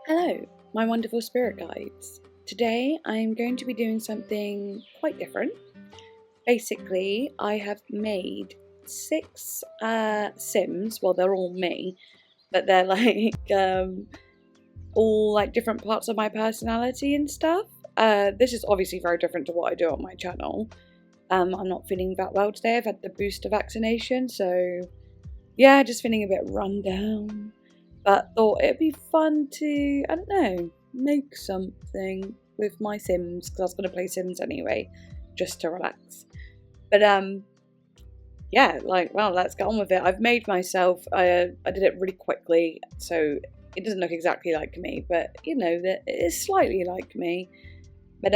Hello, my wonderful spirit guides. Today I'm going to be doing something quite different. Basically, I have made 6 Sims. Well, they're all me, but they're all like different parts of my personality and stuff. This is obviously very different to what I do on my channel. I'm not feeling that well today. I've had the booster vaccination, so yeah, just feeling a bit run down. But thought it'd be fun to, I don't know, make something with my Sims, because I was going to play Sims anyway, just to relax. But yeah, well, let's get on with it. I've made myself, I did it really quickly, so it doesn't look exactly like me, but you know, that it is slightly like me. But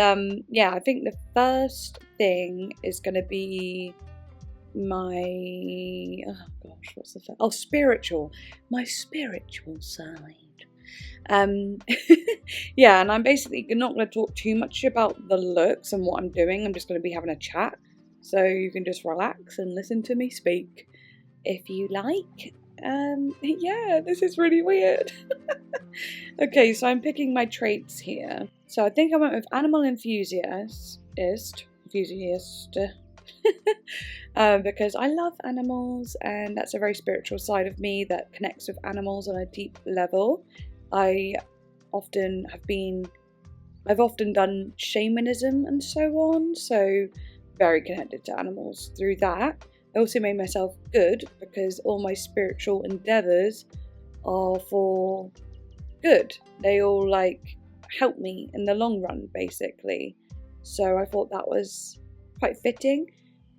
yeah, I think the first thing is going to be my spiritual, my spiritual side. Yeah, and I'm basically not going to talk too much about the looks and what I'm doing. I'm just going to be having a chat, so you can just relax and listen to me speak if you like. Yeah, this is really weird. Okay, so I'm picking my traits here. So I think I went with animal enthusiast. Because I love animals, and that's a very spiritual side of me that connects with animals on a deep level. I've often done shamanism and so on, so very connected to animals through that. I also made myself good because all my spiritual endeavors are for good. They all help me in the long run, basically. So I thought that was quite fitting.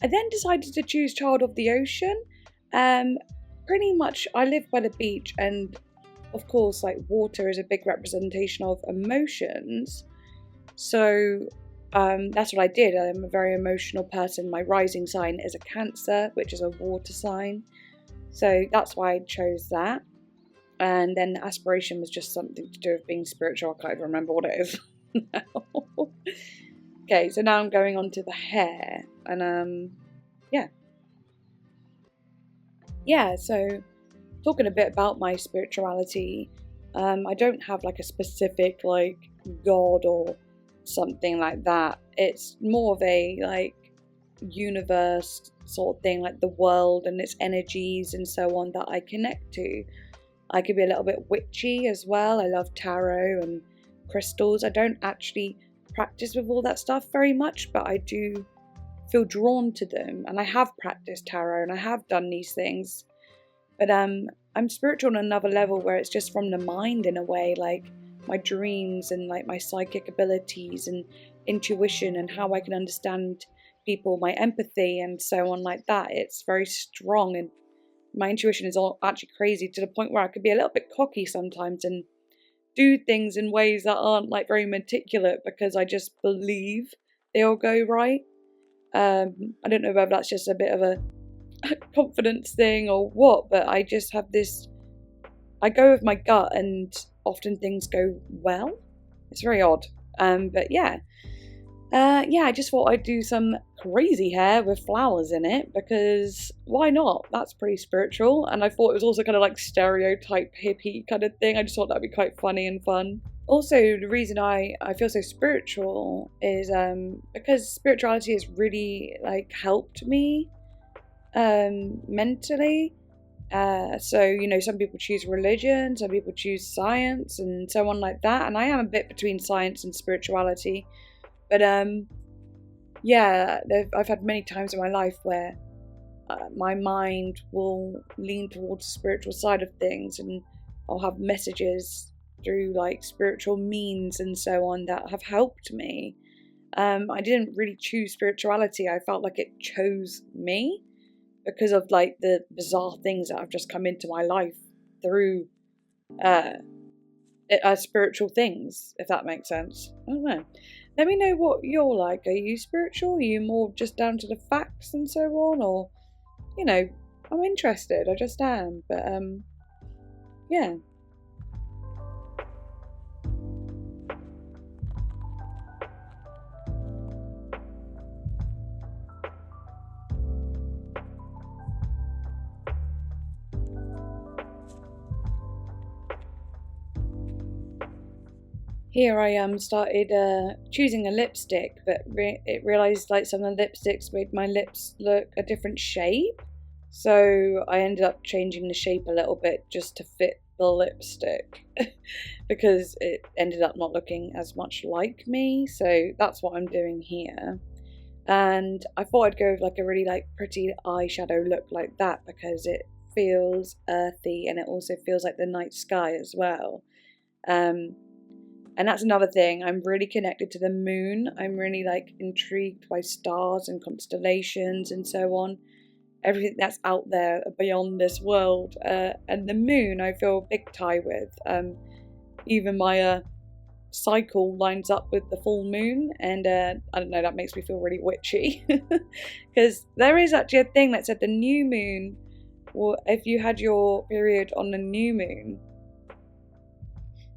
I then decided to choose Child of the Ocean. Pretty much I live by the beach, and of course water is a big representation of emotions. So that's what I did. I'm a very emotional person. My rising sign is a Cancer, which is a water sign. So that's why I chose that. And then aspiration was just something to do with being spiritual. I can't even remember what it is now. Okay, so now I'm going on to the hair, and yeah, so talking a bit about my spirituality, I don't have a specific god or something like that. It's more of a universe sort of thing, the world and its energies and so on that I connect to. I could be a little bit witchy as well. I love tarot and crystals. I don't actually practice with all that stuff very much, but I do feel drawn to them, and I have practiced tarot and I have done these things. But I'm spiritual on another level where it's just from the mind in a way, my dreams and my psychic abilities and intuition and how I can understand people, my empathy and so on like that. It's very strong, and my intuition is all actually crazy to the point where I could be a little bit cocky sometimes and do things in ways that aren't very meticulous because I just believe they'll go right. I don't know whether that's just a bit of a confidence thing or what, but I just have this, I go with my gut and often things go well. It's very odd. But yeah. I just thought I'd do some crazy hair with flowers in it because why not? That's pretty spiritual, and I thought it was also kind of stereotype hippie kind of thing. I just thought that'd be quite funny and fun. Also, the reason I feel so spiritual is because spirituality has really helped me mentally. So you know, some people choose religion, some people choose science and so on like that, and I am a bit between science and spirituality. But yeah, I've had many times in my life where my mind will lean towards the spiritual side of things, and I'll have messages through spiritual means and so on that have helped me. I didn't really choose spirituality. I felt like it chose me because of the bizarre things that have just come into my life through spiritual things, if that makes sense. I don't know. Let me know what you're like. Are you spiritual? Are you more just down to the facts and so on? Or, you know, I'm interested. I just am. But, yeah. here I started choosing a lipstick, but it realised like some of the lipsticks made my lips look a different shape. So I ended up changing the shape a little bit just to fit the lipstick because it ended up not looking as much like me. So that's what I'm doing here. And I thought I'd go with like a really like pretty eyeshadow look like that because it feels earthy and it also feels like the night sky as well. And that's another thing. I'm really connected to the moon. I'm really like intrigued by stars and constellations and so on. Everything that's out there beyond this world. And the moon I feel a big tie with. Even my cycle lines up with the full moon, and I don't know, that makes me feel really witchy. Because there is actually a thing that said the new moon, or if you had your period on the new moon,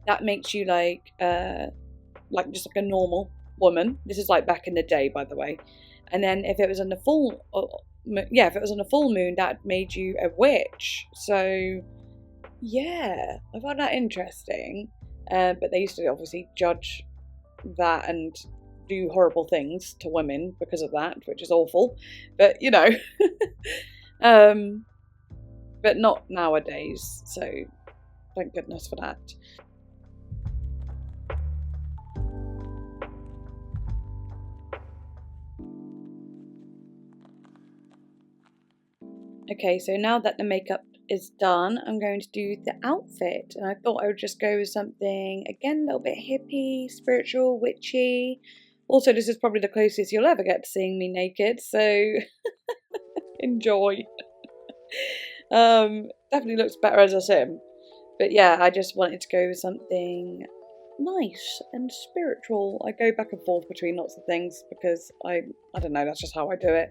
that makes you like just like a normal woman. This is like back in the day, by the way. And then if it was on the full, if it was on the full moon, that made you a witch. So yeah, I found that interesting. But they used to obviously judge that and do horrible things to women because of that, which is awful. But you know, but not nowadays. So thank goodness for that. Okay, so now that the makeup is done, I'm going to do the outfit. And I thought I would just go with something, again, a little bit hippie, spiritual, witchy. Also, this is probably the closest you'll ever get to seeing me naked, so enjoy. Definitely looks better as a sim. But yeah, I just wanted to go with something nice and spiritual. I go back and forth between lots of things because I don't know, that's just how I do it.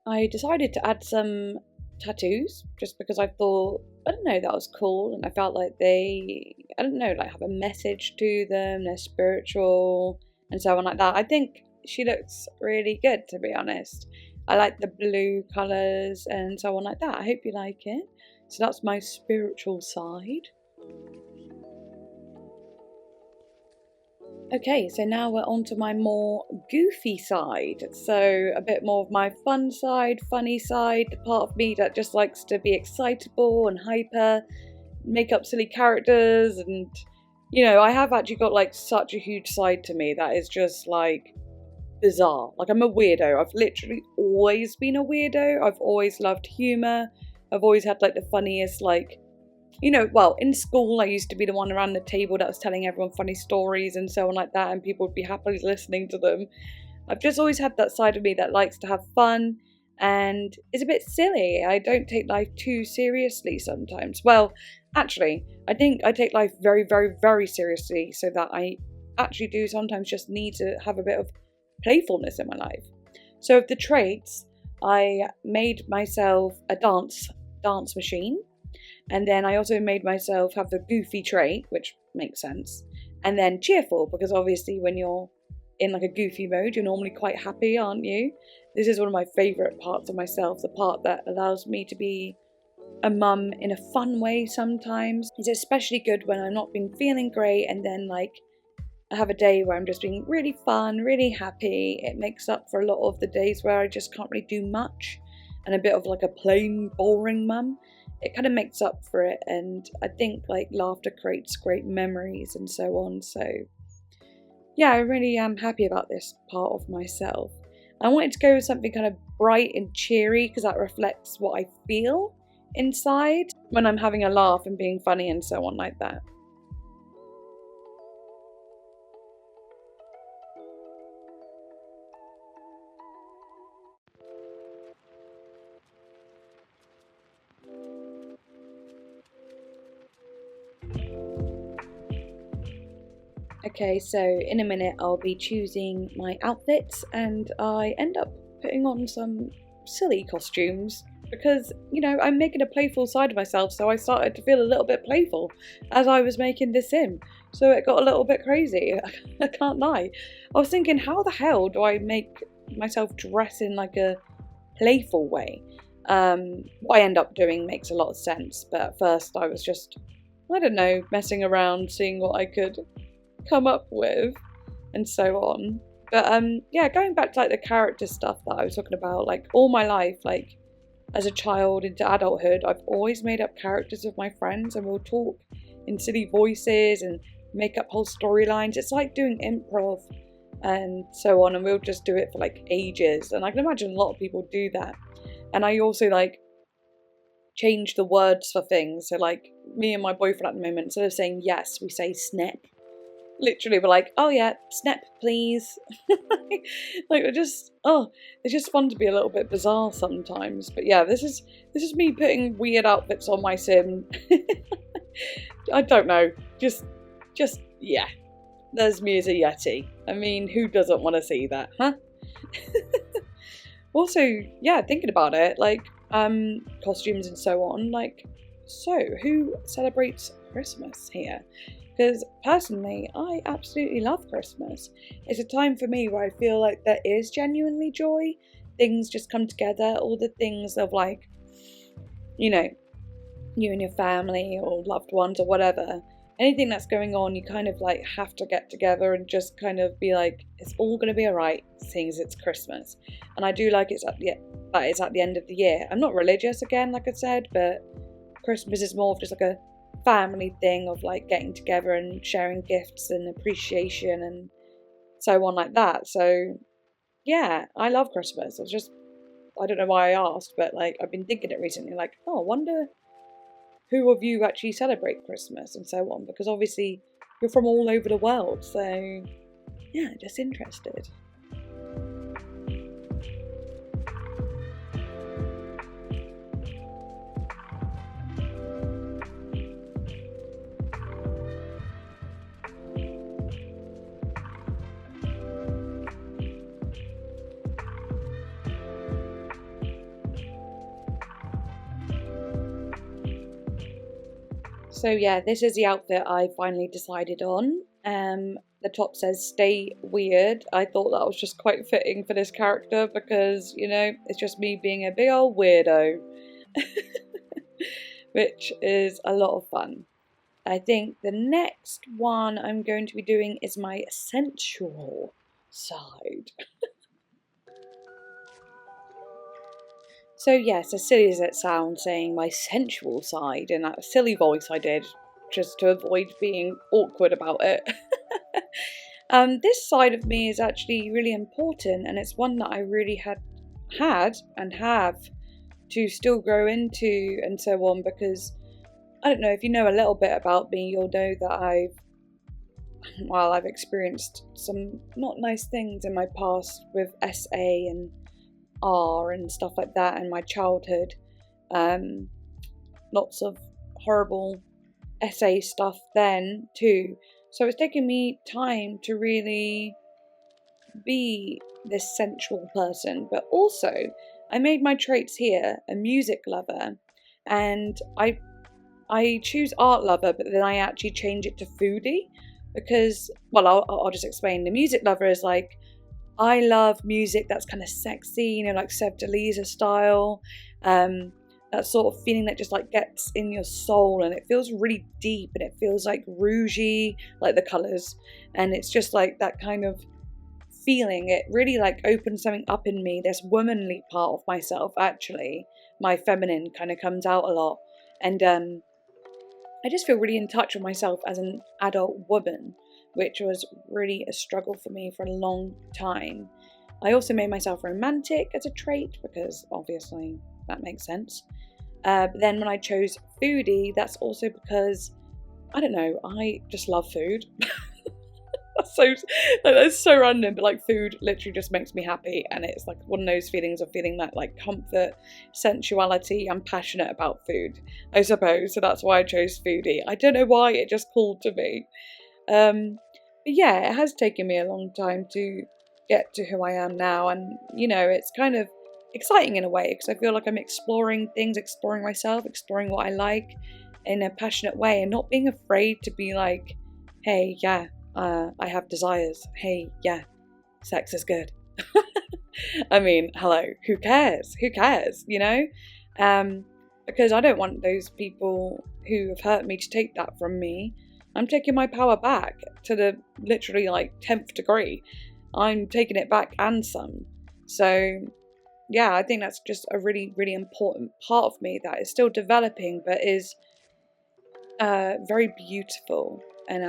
I decided to add some tattoos just because I thought, I don't know, that was cool, and I felt like they, I don't know, like have a message to them, they're spiritual and so on like that. I think she looks really good, to be honest. I like the blue colours and so on like that. I hope you like it. So that's my spiritual side. Okay, so now we're on to my more goofy side. So a bit more of my fun side, funny side, the part of me that just likes to be excitable and hyper, make up silly characters, and you know, I have actually got like such a huge side to me that is just like bizarre. Like I'm a weirdo. I've literally always been a weirdo. I've always loved humor. I've always had like the funniest like, you know, well, in school, I used to be the one around the table that was telling everyone funny stories and so on like that, and people would be happily listening to them. I've just always had that side of me that likes to have fun and is a bit silly. I don't take life too seriously sometimes. Well, actually, I think I take life very, very, very seriously, so that I actually do sometimes just need to have a bit of playfulness in my life. So, of the traits, I made myself a dance machine. And then I also made myself have the goofy trait, which makes sense. And then cheerful, because obviously when you're in like a goofy mode, you're normally quite happy, aren't you? This is one of my favourite parts of myself, the part that allows me to be a mum in a fun way sometimes. It's especially good when I'm not been feeling great and then like I have a day where I'm just being really fun, really happy. It makes up for a lot of the days where I just can't really do much and a bit of like a plain, boring mum. It kind of makes up for it, and I think like laughter creates great memories and so on. So yeah, I really am happy about this part of myself. I wanted to go with something kind of bright and cheery because that reflects what I feel inside when I'm having a laugh and being funny and so on like that. Okay, so in a minute I'll be choosing my outfits, and I end up putting on some silly costumes because, you know, I'm making a playful side of myself, so I started to feel a little bit playful as I was making this sim. So it got a little bit crazy, I can't lie. I was thinking, how the hell do I make myself dress in like a playful way? What I end up doing makes a lot of sense, but at first I was just, I don't know, messing around, seeing what I could come up with and so on. But yeah, going back to like the character stuff that I was talking about, like all my life, like as a child into adulthood, I've always made up characters with my friends, and we'll talk in silly voices and make up whole storylines. It's like doing improv and so on, and we'll just do it for like ages, and I can imagine a lot of people do that. And I also like change the words for things, so like me and my boyfriend at the moment, instead of saying yes, we say snap. Literally, we're like, oh yeah, snap please. Like, it's just fun to be a little bit bizarre sometimes. But yeah, this is me putting weird outfits on my sim. I don't know, just yeah, there's me as a yeti. I mean, who doesn't want to see that, huh? Also, yeah, thinking about it, like costumes and so on, like, so who celebrates Christmas here? Because personally, I absolutely love Christmas. It's a time for me where I feel like there is genuinely joy. Things just come together, all the things of like, you know, you and your family or loved ones or whatever. Anything that's going on, you kind of like have to get together and just kind of be like, it's all going to be alright, seeing as it's Christmas. And I do like it's at the end of the year. I'm not religious again, like I said, but Christmas is more of just like a family thing of like getting together and sharing gifts and appreciation and so on like that. So yeah, I love Christmas. I don't know why I asked, but like I've been thinking it recently, like, oh, I wonder who of you actually celebrate Christmas and so on, because obviously you're from all over the world, so yeah, just interested. So yeah, this is the outfit I finally decided on. The top says "Stay Weird." I thought that was just quite fitting for this character because, you know, it's just me being a big old weirdo, which is a lot of fun. I think the next one I'm going to be doing is my sensual side. So yes, as silly as it sounds, saying my sensual side in that silly voice I did, just to avoid being awkward about it. This side of me is actually really important, and it's one that I really had and have to still grow into and so on, because I don't know, if you know a little bit about me, you'll know that I've experienced some not nice things in my past with SA and R and stuff like that in my childhood. Lots of horrible SA stuff then too. So it's taken me time to really be this sensual person. But also, I made my traits here a music lover, and I choose art lover, but then I actually change it to foodie because, well, I'll just explain. The music lover is like, I love music that's kind of sexy, you know, like Seb Delisa style. That sort of feeling that just like gets in your soul, and it feels really deep, and it feels like rougey, like the colours, and it's just like that kind of feeling. It really like opens something up in me. This womanly part of myself, actually, my feminine kind of comes out a lot, and I just feel really in touch with myself as an adult woman, which was really a struggle for me for a long time. I also made myself romantic as a trait because obviously that makes sense. But then when I chose foodie, that's also because, I don't know, I just love food. That's so random, but like food literally just makes me happy, and it's like one of those feelings of feeling that like comfort, sensuality. I'm passionate about food, I suppose, so that's why I chose foodie. I don't know why, it just called to me. But yeah, it has taken me a long time to get to who I am now, and it's kind of exciting in a way because I feel like I'm exploring things, exploring myself, exploring what I like in a passionate way, and not being afraid to be like, hey, yeah, I have desires. Hey, yeah, sex is good. I mean, hello, who cares? Who cares, Because I don't want those people who have hurt me to take that from me. I'm taking my power back to the literally 10th degree. I'm taking it back and some. So, yeah, I think that's just a really, really important part of me that is still developing, but is very beautiful. And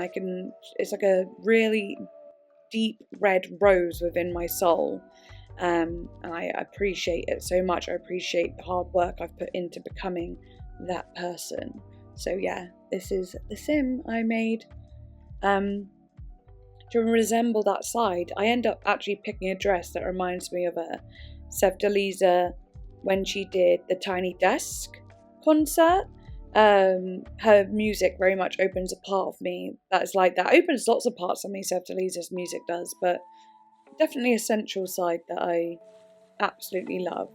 it's like a really deep red rose within my soul. And I appreciate it so much. I appreciate the hard work I've put into becoming that person. So yeah, this is the sim I made to resemble that side. I end up actually picking a dress that reminds me of Sexuality when she did the Tiny Desk concert. Her music very much opens a part of me that's like that. Opens lots of parts of me, Sexuality's music does, but definitely a sensual side that I absolutely love.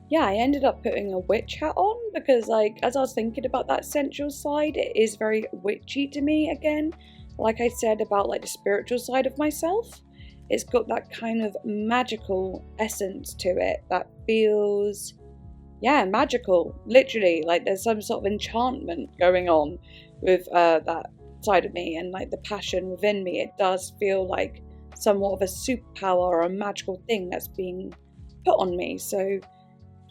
Yeah, I ended up putting a witch hat on because, as I was thinking about that sensual side, it is very witchy to me again. Like I said about, the spiritual side of myself, it's got that kind of magical essence to it that feels, yeah, magical. Literally, there's some sort of enchantment going on with that side of me, and the passion within me. It does feel like somewhat of a superpower or a magical thing that's being put on me. So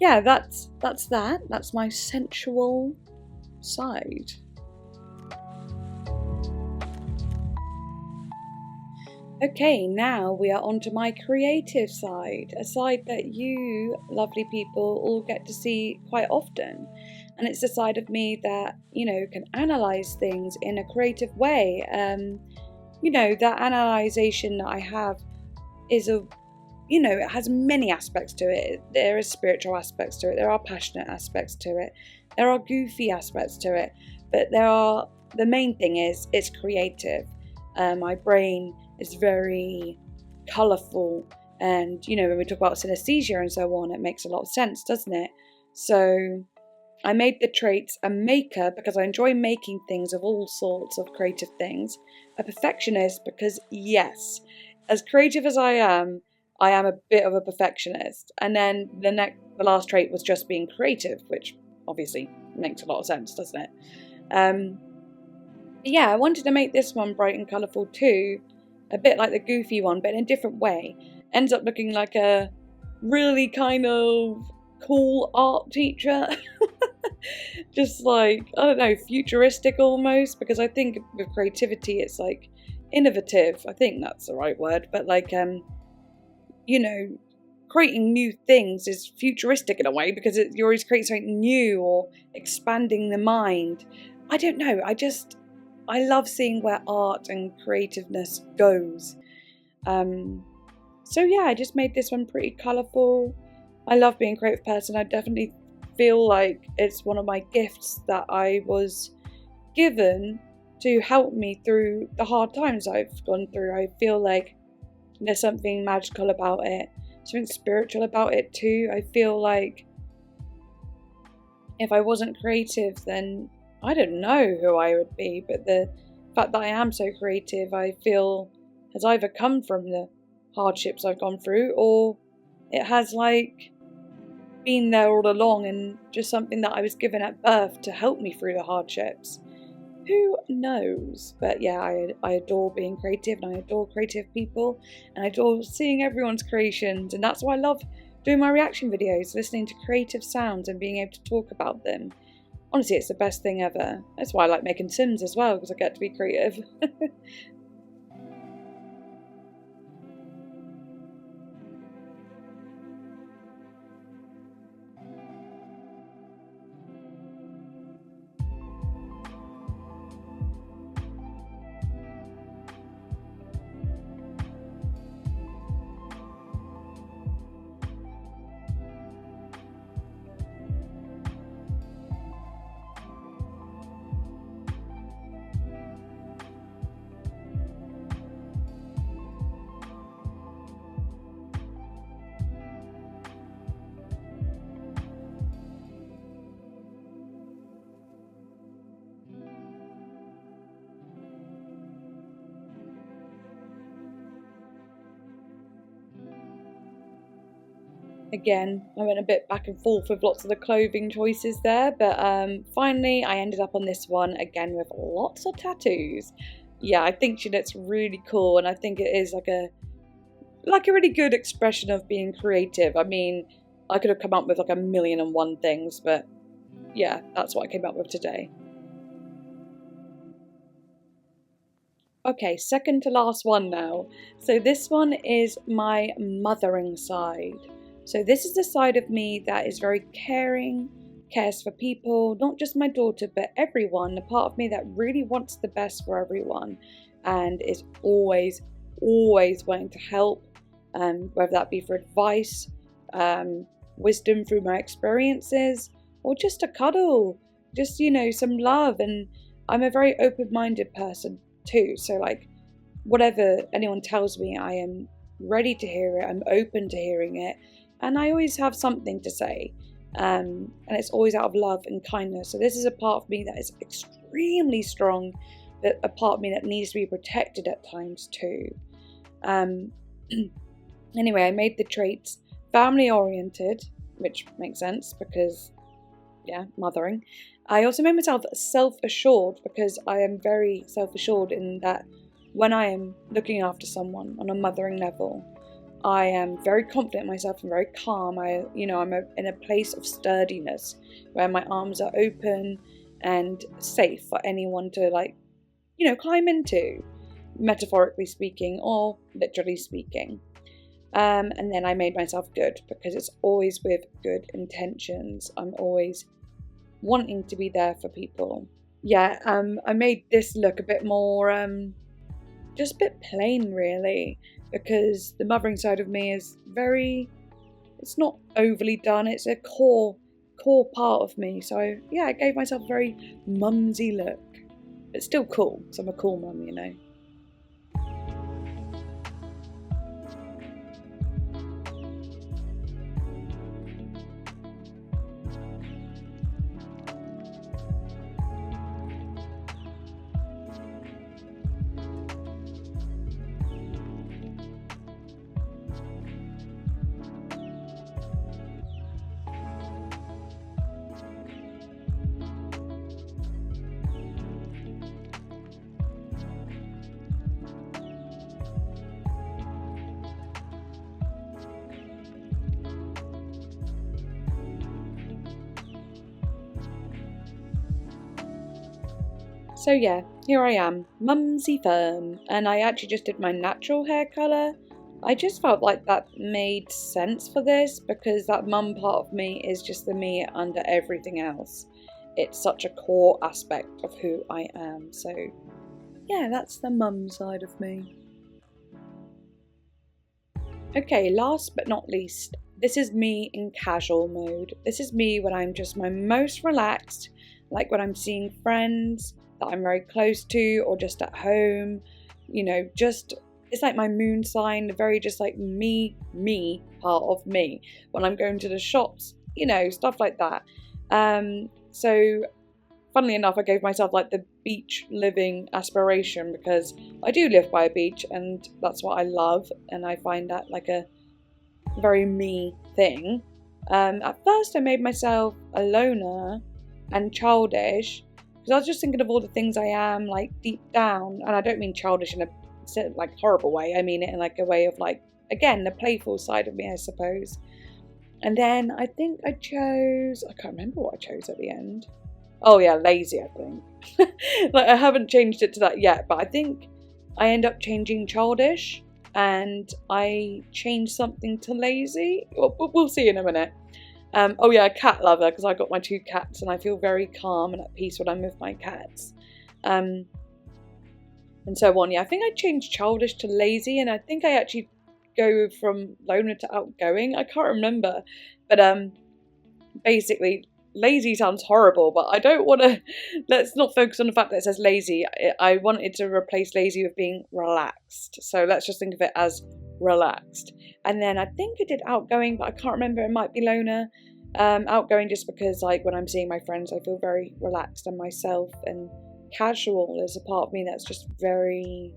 yeah, that's that. That's my sensual side. Okay, now we are on to my creative side, a side that you, lovely people, all get to see quite often. And it's the side of me that, can analyze things in a creative way. That analyzation that I have is it has many aspects to it. There are spiritual aspects to it. There are passionate aspects to it. There are goofy aspects to it. But the main thing is it's creative. My brain is very colourful. And, when we talk about synesthesia and so on, it makes a lot of sense, doesn't it? So I made the traits a maker because I enjoy making things of all sorts of creative things. A perfectionist because, yes, as creative as I am a bit of a perfectionist. And then the last trait was just being creative, which obviously makes a lot of sense, doesn't it? Yeah, I wanted to make this one bright and colourful too, a bit like the goofy one, but in a different way. Ends up looking like a really kind of cool art teacher. Just I don't know, futuristic almost, because I think with creativity it's innovative. I think that's the right word, but creating new things is futuristic in a way because you're always creating something new or expanding the mind. I don't know. I love seeing where art and creativeness goes. So yeah, I just made this one pretty colourful. I love being a creative person. I definitely feel like it's one of my gifts that I was given to help me through the hard times I've gone through. I feel like there's something magical about it, something spiritual about it too. I feel like if I wasn't creative, then I don't know who I would be, but the fact that I am so creative, I feel has either come from the hardships I've gone through, or it has like been there all along and just something that I was given at birth to help me through the hardships. Who knows? But yeah, I adore being creative, and I adore creative people, and I adore seeing everyone's creations, and that's why I love doing my reaction videos, listening to creative sounds and being able to talk about them. Honestly, it's the best thing ever. That's why I like making Sims as well, because I get to be creative. Again, I went a bit back and forth with lots of the clothing choices there, but finally I ended up on this one, again with lots of tattoos. Yeah, I think she looks really cool, and I think it is like a really good expression of being creative. I mean, I could have come up with like 1,000,001 things, but yeah, that's what I came up with today. Okay, second to last one now. So this one is my mothering side. So this is the side of me that is very caring, cares for people, not just my daughter, but everyone. The part of me that really wants the best for everyone and is always wanting to help, whether that be for advice, wisdom through my experiences, or just a cuddle, just, some love. And I'm a very open-minded person too. So like whatever anyone tells me, I am ready to hear it. I'm open to hearing it. And I always have something to say, and it's always out of love and kindness. So this is a part of me that is extremely strong, but a part of me that needs to be protected at times too. Anyway, I made the traits family oriented, which makes sense because, yeah, mothering. I also made myself self-assured because I am very self-assured in that when I am looking after someone on a mothering level, I am very confident in myself and very calm. I'm in a place of sturdiness where my arms are open and safe for anyone to climb into, metaphorically speaking or literally speaking. And then I made myself good because it's always with good intentions. I'm always wanting to be there for people. Yeah, I made this look a bit more, just a bit plain really, because the mothering side of me is it's not overly done, it's a core part of me. So yeah, I gave myself a very mumsy look. It's still cool, because I'm a cool mum, So yeah, here I am, mumsy firm, and I actually just did my natural hair colour. I just felt like that made sense for this because that mum part of me is just the me under everything else. It's such a core aspect of who I am. So yeah, that's the mum side of me. Okay, last but not least, this is me in casual mode. This is me when I'm just my most relaxed, like when I'm seeing friends, that I'm very close to, or just at home, you know, just, it's like my moon sign, very just like me part of me. When I'm going to the shops, you know, stuff like that. So funnily enough, I gave myself like the beach living aspiration, because I do live by a beach and that's what I love, and I find that like a very me thing. At first I made myself a loner and childish, because I was just thinking of all the things I am like deep down, and I don't mean childish in a like horrible way, I mean it in like a way of like, again, the playful side of me, I suppose. And then I think I can't remember what I chose at the end. Oh yeah, lazy, I think. Like, I haven't changed it to that yet, but I think I end up changing childish, and I changed something to lazy. We'll see in a minute. Oh yeah, a cat lover, because I got my 2 cats and I feel very calm and at peace when I'm with my cats. And so on. Yeah, I think I changed childish to lazy, and I think I actually go from loner to outgoing. I can't remember, but basically, lazy sounds horrible, but I don't want to, let's not focus on the fact that it says lazy. I wanted to replace lazy with being relaxed, so let's just think of it as relaxed. And then I think I did outgoing, but I can't remember, it might be loner. Outgoing just because like when I'm seeing my friends, I feel very relaxed and myself, and casual is a part of me that's just very,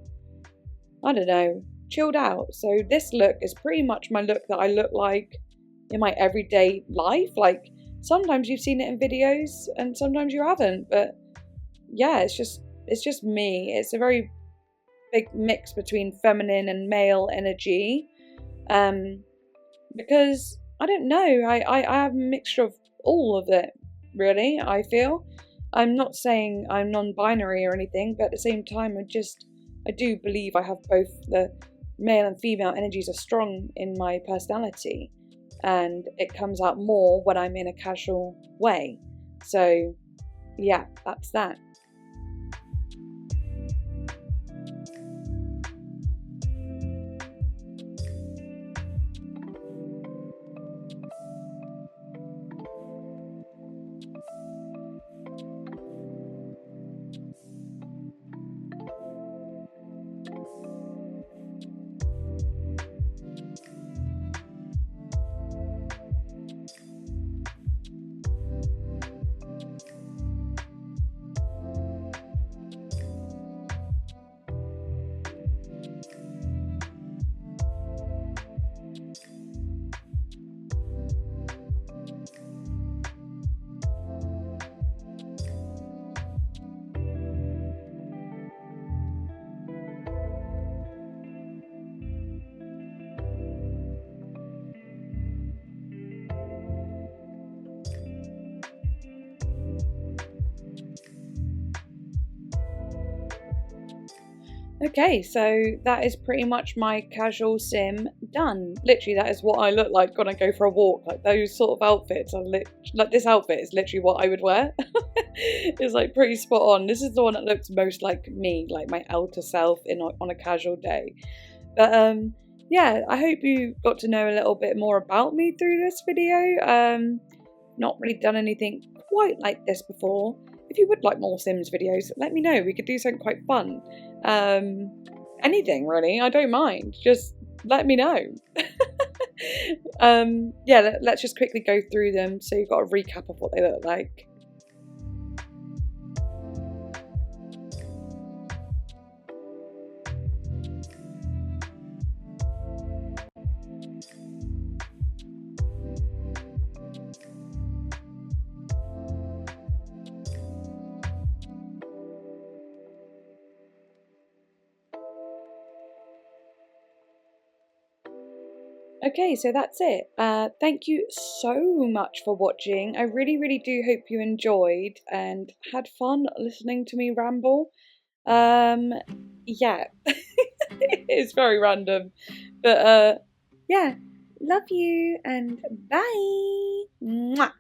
I don't know, chilled out. So this look is pretty much my look that I look like in my everyday life. Like, sometimes you've seen it in videos and sometimes you haven't, but yeah, it's just me. It's a very big mix between feminine and male energy, because I don't know, I have a mixture of all of it, really. I feel, I'm not saying I'm non-binary or anything, but at the same time, I do believe I have both the male and female energies are strong in my personality, and it comes out more when I'm in a casual way. So yeah, that's that. Okay, so that is pretty much my casual sim done. Literally, that is what I look like when I go for a walk. Like, those sort of outfits are like, this outfit is literally what I would wear. It's like pretty spot on. This is the one that looks most like me, like my outer self on a casual day. But yeah, I hope you got to know a little bit more about me through this video. Not really done anything quite like this before. If you would like more Sims videos, let me know. We could do something quite fun. Anything really, I don't mind. Just let me know. Yeah, let's just quickly go through them so you've got a recap of what they look like. Okay, so that's it. Thank you so much for watching. I really do hope you enjoyed and had fun listening to me ramble. Yeah, it's very random, but yeah, love you and bye. Mwah.